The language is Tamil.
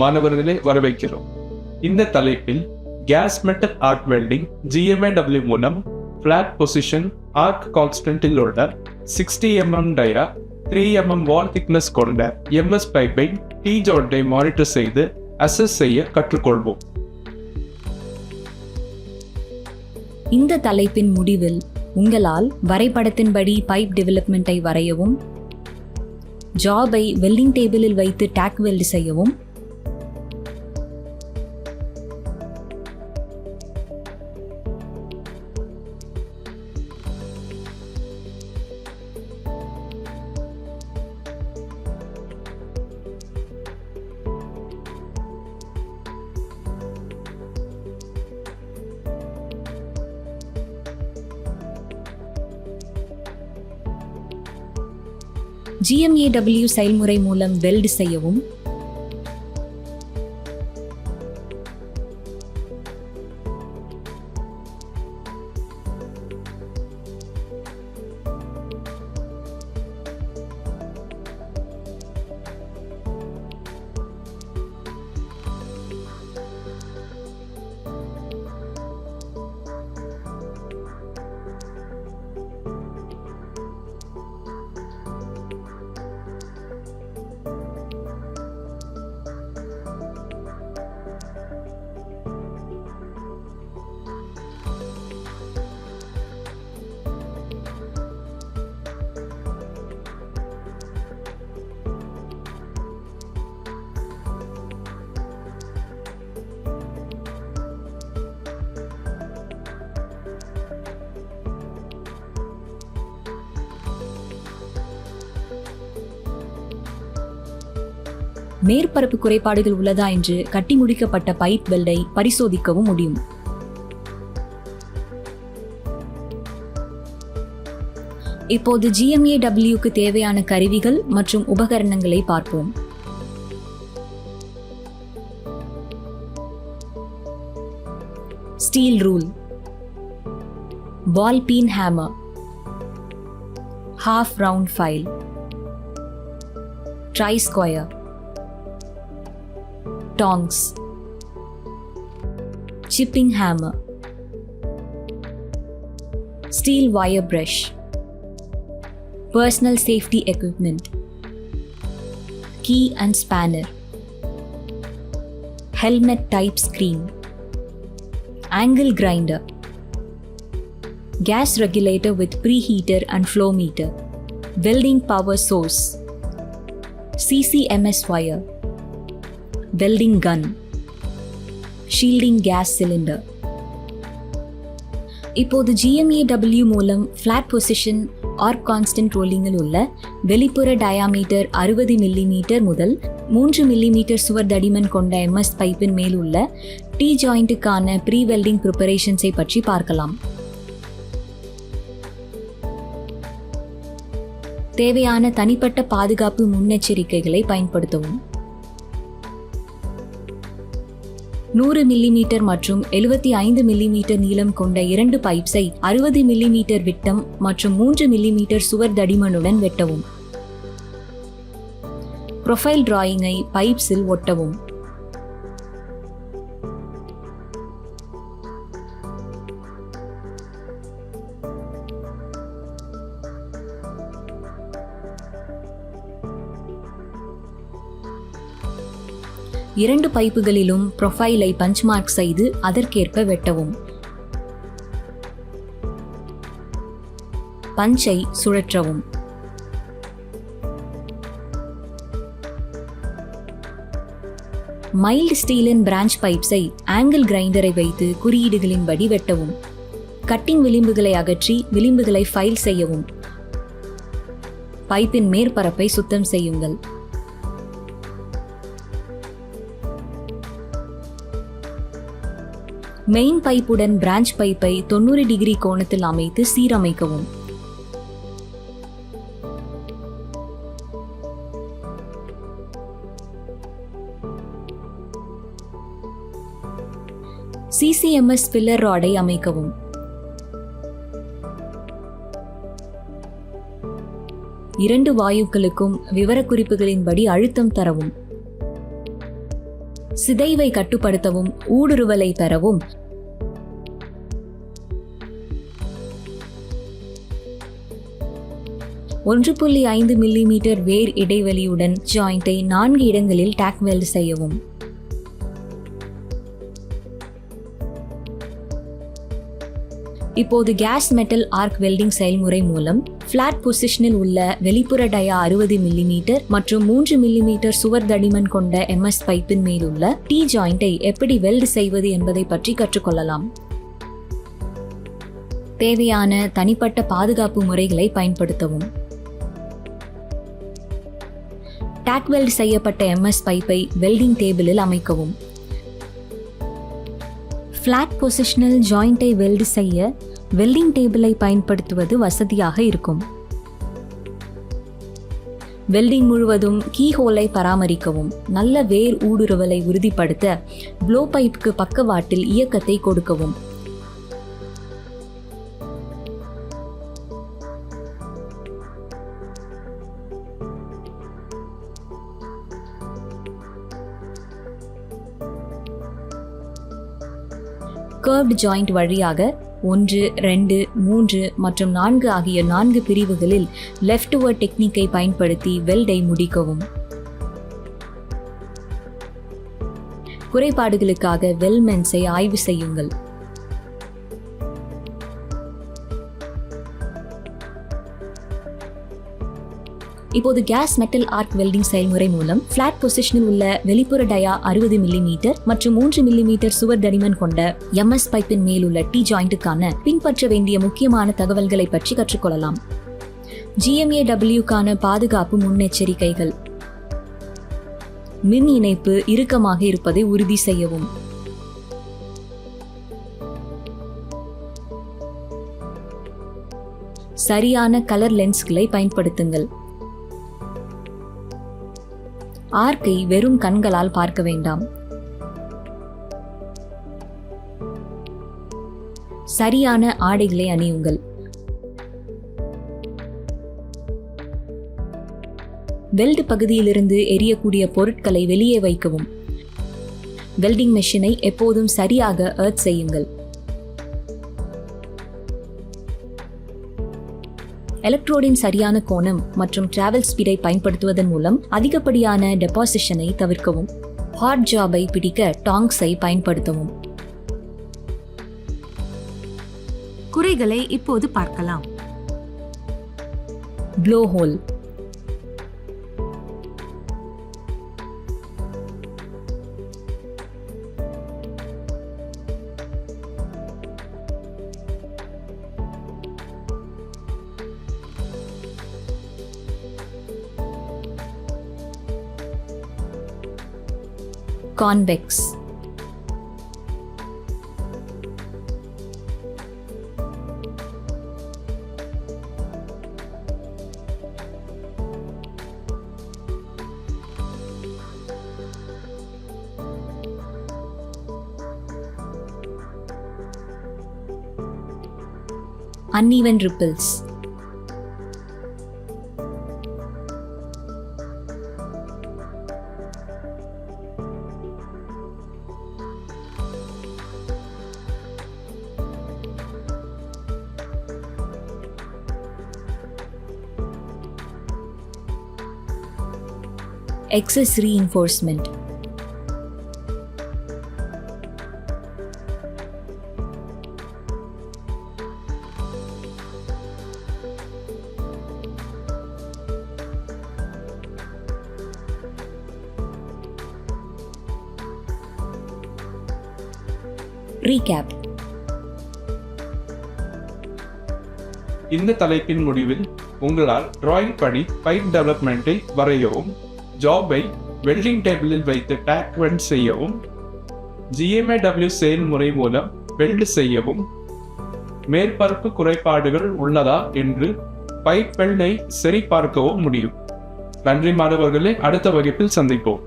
மாணவர்களை வரவேற்கிறோம். இந்த தலைப்பில் gas metal arc welding GMAW மூலம் ஃபிளாட் பொசிஷன் ஆர்க் கான்ஸ்டன்டில் உள்ள 60 mm dia 3 mm wall thickness கொண்ட MS பைப்பை T ஜாயிண்டை மானிட்டர் செய்து அசஸ் செய்ய கற்றுக்கொள்வோம். இந்த தலைப்பின் முடிவில் உங்களால் வரைபடத்தின்படி பைப் டெவலப்மெண்ட்டை வரையவும், ஜாபை வெல்டிங் டேபிளில் வைத்து டாக் வெல்ட் செய்யவும், GMAW செயல்முறை மூலம் வெல்ட் செய்யவும், மேற்பரப்பு குறைபாடுகள் உள்ளதா என்று கட்டி முடிக்கப்பட்ட பைப் வெல்டை பரிசோதிக்கவும் முடியும். இப்போது GMAW-க்கு தேவையான கருவிகள் மற்றும் உபகரணங்களை பார்ப்போம். Steel rule, ball peen hammer, half round file, tri-square, tongs, chipping hammer, steel wire brush, personal safety equipment, key and spanner, helmet type screen, angle grinder, gas regulator with preheater and flow meter, welding power source, CCMS wire, welding gun, shielding gas cylinder. இப்போது GMAW மூலம் ஃபிளாட் பொசிஷன் ஆர்க் கான்ஸ்டன்ட் ரோலிங்கில் உள்ள வெளிப்புற டயாமீட்டர் 60 mm முதல் 3 mm சுவர் தடிமன் கொண்ட MS பைப்பின் மேல் உள்ள T ஜாயிண்ட்டுக்கான ப்ரீ வெல்டிங் ப்ரிப்பரேஷன்ஸை பற்றி பார்க்கலாம். தேவையான தனிப்பட்ட பாதுகாப்பு முன்னெச்சரிக்கைகளை பயன்படுத்தவும். 100 mm மற்றும் 75 mm நீளம் கொண்ட 2 பைப்ஸை 60 mm விட்டம் மற்றும் 3 mm சுவர் தடிமனுடன் வெட்டவும். ப்ரொஃபைல் டிராயிங்கை பைப்ஸில் ஒட்டவும். இரண்டு பைப்புகளிலும் ப்ரொஃபைலை பஞ்ச் மார்க் செய்து அதற்கேற்ப வெட்டவும். பஞ்சை சுழற்றவும். மைல்டு ஸ்டீலின் பிரான்ச் பைப்ஸை ஆங்கிள் கிரைண்டரை வைத்து குறியீடுகளின்படி வெட்டவும். கட்டிங் விளிம்புகளை அகற்றி விளிம்புகளை ஃபைல் செய்யவும். பைப்பின் மேற்பரப்பை சுத்தம் செய்யுங்கள். மெயின் பைப்புடன் பிரான்ச் பைப்பை 90 டிகிரி கோணத்தில் அமைத்து சீரமைக்கவும். CCMS ஃபில்லர் ராடை அமைக்கவும். இரண்டு வாயுக்களுக்கும் விவரக்குறிப்புகளின்படி அழுத்தம் தரவும். சிதைவை கட்டுப்படுத்தவும் ஊடுருவலை பெறவும் 1.5 மில்லிமீட்டர் வேர் இடைவெளியுடன் ஜாயிண்டை 4 இடங்களில் டாக் வெல்ட் செய்யவும். இப்போது கேஸ் மெட்டல் ஆர்க் வெல்டிங் செயல்முறை மூலம் பிளாட் பொசிஷனில் உள்ள வெளிப்புற டயா 60 மில்லிமீட்டர் மற்றும் 3 மில்லிமீட்டர் சுவர் தடிமன் கொண்ட MS பைப்பின் மேலுள்ள டி ஜாயிண்டை எப்படி வெல்ட் செய்வது என்பதை பற்றி கற்றுக்கொள்ளலாம். தேவையான தனிப்பட்ட பாதுகாப்பு முறைகளை பயன்படுத்தவும். டாக் வெல்ட் செய்யப்பட்ட MS பைப்பை வெல்டிங் டேபிளில் அமைக்கவும். பிளாட் பொசிஷனல் ஜாயிண்டை வெல்ட் செய்ய வெல்டிங் டேபிளை பயன்படுத்துவது வசதியாக இருக்கும். வெல்டிங் முழுவதும் கீஹோலை பராமரிக்கவும். நல்ல வேர் ஊடுருவலை உறுதிப்படுத்த ப்ளோ பைப்புக்கு பக்கவாட்டில் இயக்கத்தை கொடுக்கவும். கர்வ்ட் ஜாயிண்ட் வழியாக 1, 2, 3 மற்றும் 4 ஆகிய 4 பிரிவுகளில் லெஃப்ட்வர்ட் டெக்னிக்கை பயன்படுத்தி வெல்டை முடிக்கவும். குறைபாடுகளுக்காக வெல்மென்ஸை ஆய்வு செய்யுங்கள். இப்போது கேஸ் மெட்டல் ஆர்க் வெல்டிங் செயல்முறை மூலம் பிளாட் பொசிஷனில் உள்ள வெளிப்புற டயா 60 மில்லிமீட்டர் மற்றும் 3 மில்லிமீட்டர் சுவர் தடிமன் கொண்ட MS பைப்பின் மேலுள்ள டி ஜாயிண்ட்டுக்கான பின்பற்ற வேண்டிய முக்கியமான தகவல்களை பற்றி கற்றுக்கொள்ளலாம். GMAW-க்கான பாதுகாப்பு முன்னெச்சரிக்கைகள். மின் இணைப்பு இறுக்கமாக இருப்பதை உறுதி செய்யவும். சரியான கலர் லென்ஸ்களை பயன்படுத்துங்கள். ஆர்க்கை வெறும் கண்களால் பார்க்க வேண்டாம். சரியான ஆடைகளை அணியுங்கள். வெல்ட் பகுதியிலிருந்து எரியக்கூடிய பொருட்களை வெளியே வைக்கவும். வெல்டிங் மெஷினை எப்போதும் சரியாக எர்த் செய்யுங்கள். எலக்ட்ரோடின் சரியான கோணம் மற்றும் டிராவல் ஸ்பீடை பயன்படுத்துவதன் மூலம் அதிகப்படியான டெபாசிஷனை தவிர்க்கவும். ஹாட் ஜாபை பிடிக்க டாங்ஸை பயன்படுத்தவும். குறைகளை இப்போது பார்க்கலாம். Blow hole. Convex. uneven ripples. Excess reinforcement. Recap. இந்த தலைப்பின் முடிவில் உங்களால் டிராயிங் படி பைப் டெவலப்மெண்ட்டை வரையவும், ஜாபை வெல்டிங் டேபிளில் வைத்து டாக் வெல்ட் செய்யவும், GMAW செயல்முறை மூலம் வெல்ட் செய்யவும், மேற்பரப்பு குறைபாடுகள் உள்ளதா என்று பைப் வெல்டை சரிபார்க்கவும் முடியும். நன்றி மாணவர்களே, அடுத்த வகுப்பில் சந்திப்போம்.